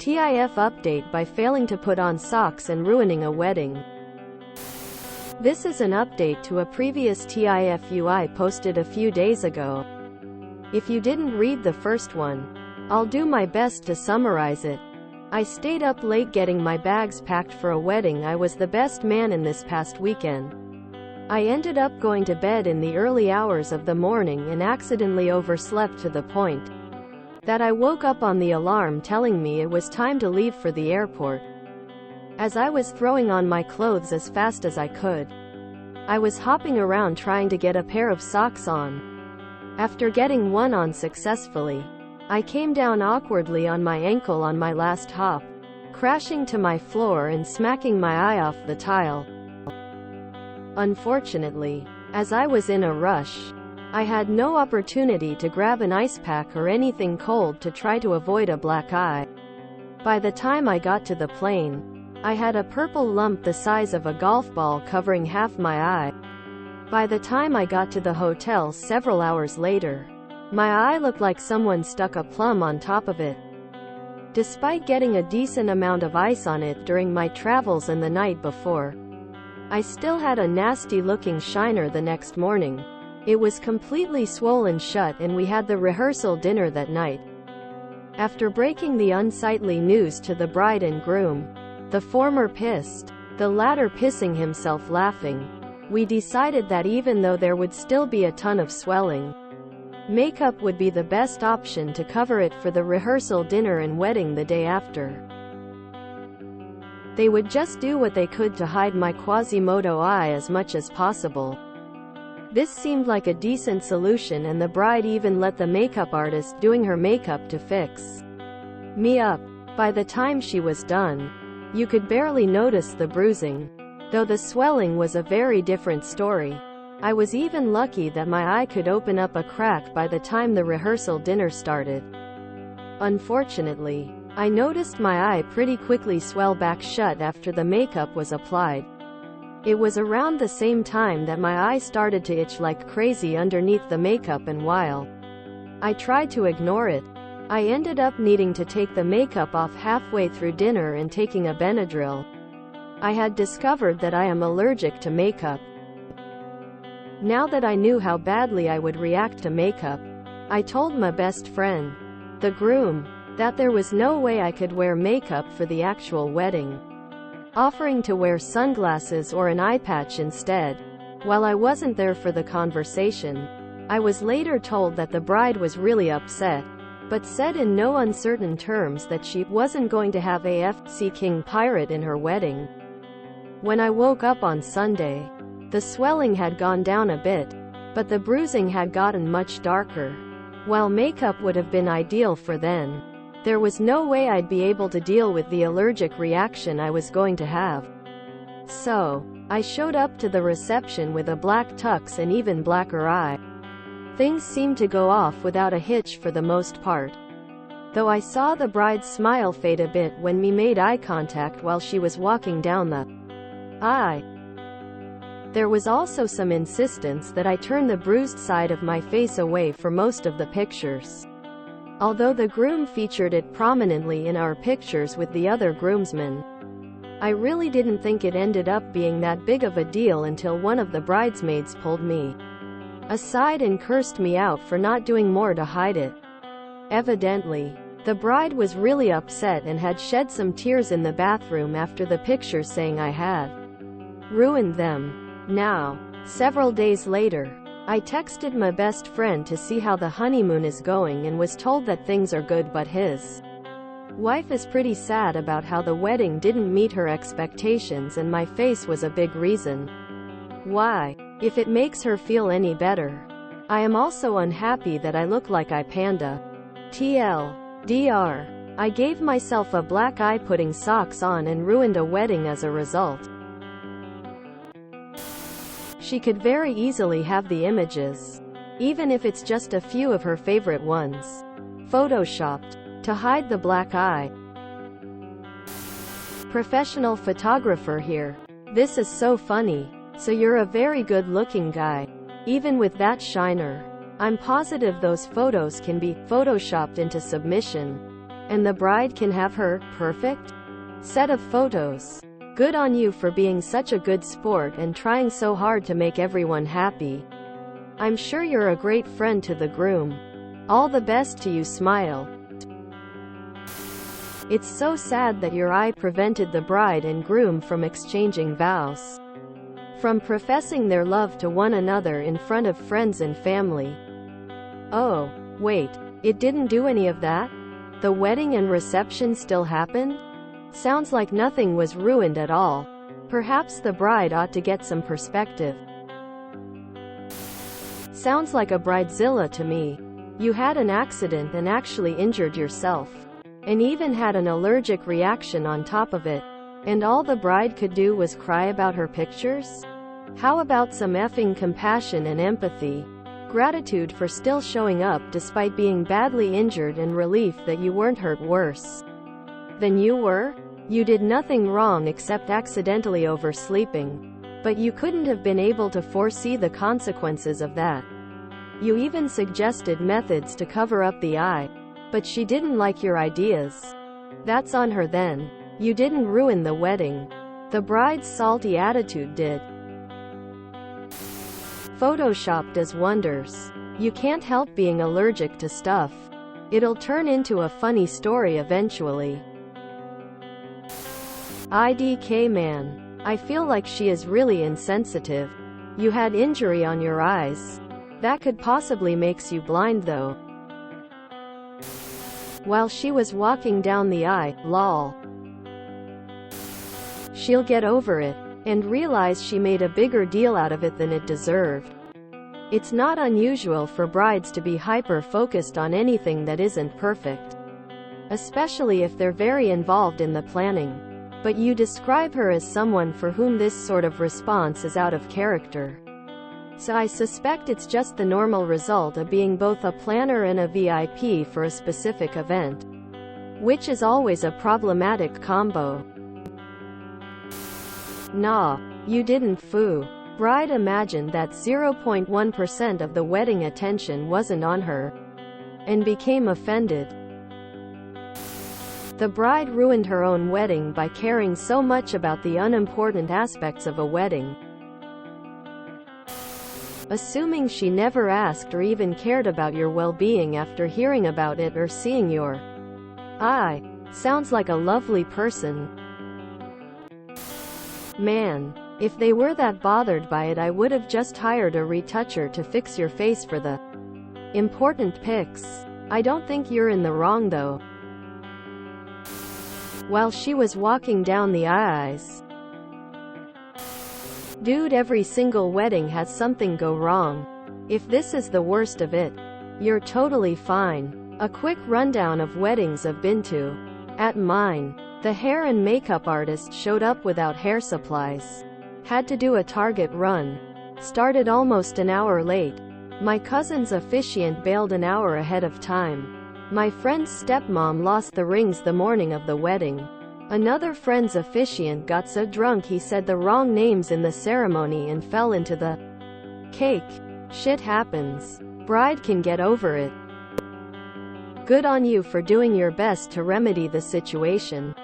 TIF update by failing to put on socks and ruining a wedding. This is an update to a previous TIFUI posted a few days ago. If you didn't read the first one, I'll do my best to summarize it. I stayed up late getting my bags packed for a wedding. I was the best man in this past weekend. I ended up going to bed in the early hours of the morning and accidentally overslept to the point that I woke up on the alarm telling me it was time to leave for the airport. As I was throwing on my clothes as fast as I could, I was hopping around trying to get a pair of socks on. After getting one on successfully, I came down awkwardly on my ankle on my last hop, crashing to my floor and smacking my eye off the tile. Unfortunately, as I was in a rush, I had no opportunity to grab an ice pack or anything cold to try to avoid a black eye. By the time I got to the plane, I had a purple lump the size of a golf ball covering half my eye. By the time I got to the hotel several hours later, my eye looked like someone stuck a plum on top of it. Despite getting a decent amount of ice on it during my travels and the night before, I still had a nasty-looking shiner the next morning. It was completely swollen shut and we had the rehearsal dinner that night. After breaking the unsightly news to the bride and groom, the former pissed, the latter pissing himself laughing, we decided that even though there would still be a ton of swelling, makeup would be the best option to cover it for the rehearsal dinner and wedding the day after. They would just do what they could to hide my Quasimodo eye as much as possible. This seemed like a decent solution, and the bride even let the makeup artist doing her makeup to fix me up. By the time she was done, you could barely notice the bruising, though the swelling was a very different story. I was even lucky that my eye could open up a crack by the time the rehearsal dinner started. Unfortunately, I noticed my eye pretty quickly swell back shut after the makeup was applied. It was around the same time that my eye started to itch like crazy underneath the makeup, and while I tried to ignore it, I ended up needing to take the makeup off halfway through dinner and taking a Benadryl. I had discovered that I am allergic to makeup. Now that I knew how badly I would react to makeup, I told my best friend, the groom, that there was no way I could wear makeup for the actual wedding, offering to wear sunglasses or an eye patch instead. While I wasn't there for the conversation, I was later told that the bride was really upset, but said in no uncertain terms that she wasn't going to have a FC King pirate in her wedding. When I woke up on Sunday, the swelling had gone down a bit, but the bruising had gotten much darker. While makeup would have been ideal for then, there was no way I'd be able to deal with the allergic reaction I was going to have. So, I showed up to the reception with a black tux and even blacker eye. Things seemed to go off without a hitch for the most part, though I saw the bride's smile fade a bit when we made eye contact while she was walking down the aisle. There was also some insistence that I turn the bruised side of my face away for most of the pictures. Although the groom featured it prominently in our pictures with the other groomsmen, I really didn't think it ended up being that big of a deal until one of the bridesmaids pulled me aside and cursed me out for not doing more to hide it. Evidently, the bride was really upset and had shed some tears in the bathroom after the pictures, saying I had ruined them. Now, several days later, I texted my best friend to see how the honeymoon is going and was told that things are good, but his wife is pretty sad about how the wedding didn't meet her expectations, and my face was a big reason why. If it makes her feel any better, I am also unhappy that I look like I panda. TLDR. I gave myself a black eye putting socks on and ruined a wedding as a result. She could very easily have the images, even if it's just a few of her favorite ones, photoshopped to hide the black eye. Professional photographer here. This is so funny. So you're a very good-looking guy, even with that shiner. I'm positive those photos can be photoshopped into submission. and the bride can have her perfect set of photos. Good on you for being such a good sport and trying so hard to make everyone happy. I'm sure you're a great friend to the groom. All the best to you. Smile. It's so sad that your eye prevented the bride and groom from exchanging vows, from professing their love to one another in front of friends and family. Oh, wait, it didn't do any of that? The wedding and reception still happened? Sounds like nothing was ruined at all. Perhaps the bride ought to get some perspective. Sounds like a bridezilla to me. You had an accident and actually injured yourself, and even had an allergic reaction on top of it, and all the bride could do was cry about her pictures? How about some effing compassion and empathy? Gratitude for still showing up despite being badly injured, and relief that you weren't hurt worse than you were? You did nothing wrong except accidentally oversleeping. But you couldn't have been able to foresee the consequences of that. You even suggested methods to cover up the eye. But she didn't like your ideas. That's on her then. You didn't ruin the wedding. The bride's salty attitude did. Photoshop does wonders. You can't help being allergic to stuff. It'll turn into a funny story eventually. IDK man. I feel like she is really insensitive. You had injury on your eyes. That could possibly makes you blind though. While she was walking down the aisle, lol. She'll get over it, and realize she made a bigger deal out of it than it deserved. It's not unusual for brides to be hyper-focused on anything that isn't perfect, especially if they're very involved in the planning. But you describe her as someone for whom this sort of response is out of character. So I suspect it's just the normal result of being both a planner and a VIP for a specific event, which is always a problematic combo. Nah, you didn't fool. Bride imagined that 0.1% of the wedding attention wasn't on her, and became offended. The bride ruined her own wedding by caring so much about the unimportant aspects of a wedding. Assuming she never asked or even cared about your well-being after hearing about it or seeing your eye. Sounds like a lovely person. Man, if they were that bothered by it, I would have just hired a retoucher to fix your face for the important pics. I don't think you're in the wrong though. While she was walking down the aisles. Dude, every single wedding has something go wrong. If this is the worst of it, you're totally fine. A quick rundown of weddings I've been to. At mine, the hair and makeup artist showed up without hair supplies. Had to do a Target run. Started almost an hour late. My cousin's officiant bailed an hour ahead of time. My friend's stepmom lost the rings the morning of the wedding. Another friend's officiant got so drunk he said the wrong names in the ceremony and fell into the cake. Shit happens. Bride can get over it. Good on you for doing your best to remedy the situation.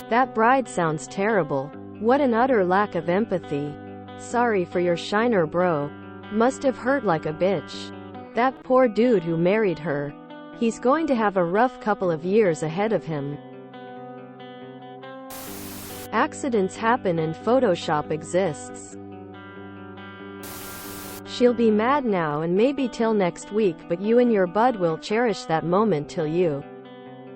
That bride sounds terrible. What an utter lack of empathy. Sorry for your shiner, bro. Must have hurt like a bitch. That poor dude who married her. He's going to have a rough couple of years ahead of him. Accidents happen and Photoshop exists. She'll be mad now and maybe till next week, but you and your bud will cherish that moment till you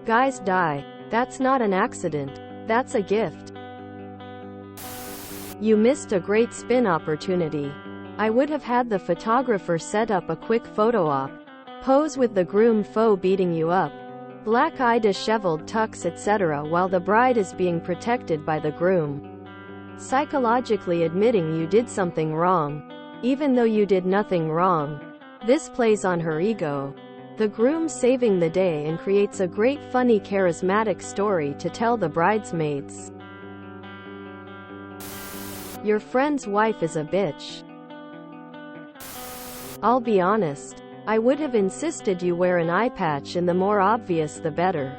guys die. That's not an accident. That's a gift. You missed a great spin opportunity. I would have had the photographer set up a quick photo op. Pose with the groom faux beating you up. Black eye, disheveled tux, etc. while the bride is being protected by the groom. Psychologically admitting you did something wrong, even though you did nothing wrong. This plays on her ego. The groom saving the day and creates a great, funny, charismatic story to tell the bridesmaids. Your friend's wife is a bitch. I'll be honest. I would have insisted you wear an eye patch, and the more obvious the better.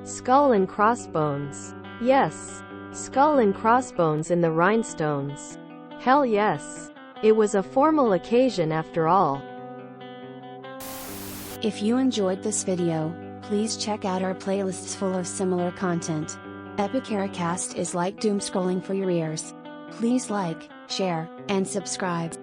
Skull and crossbones. Yes. Skull and crossbones in the rhinestones. Hell yes. It was a formal occasion after all. If you enjoyed this video, please check out our playlists full of similar content. Epicaricast is like doom scrolling for your ears. Please like, share, and subscribe.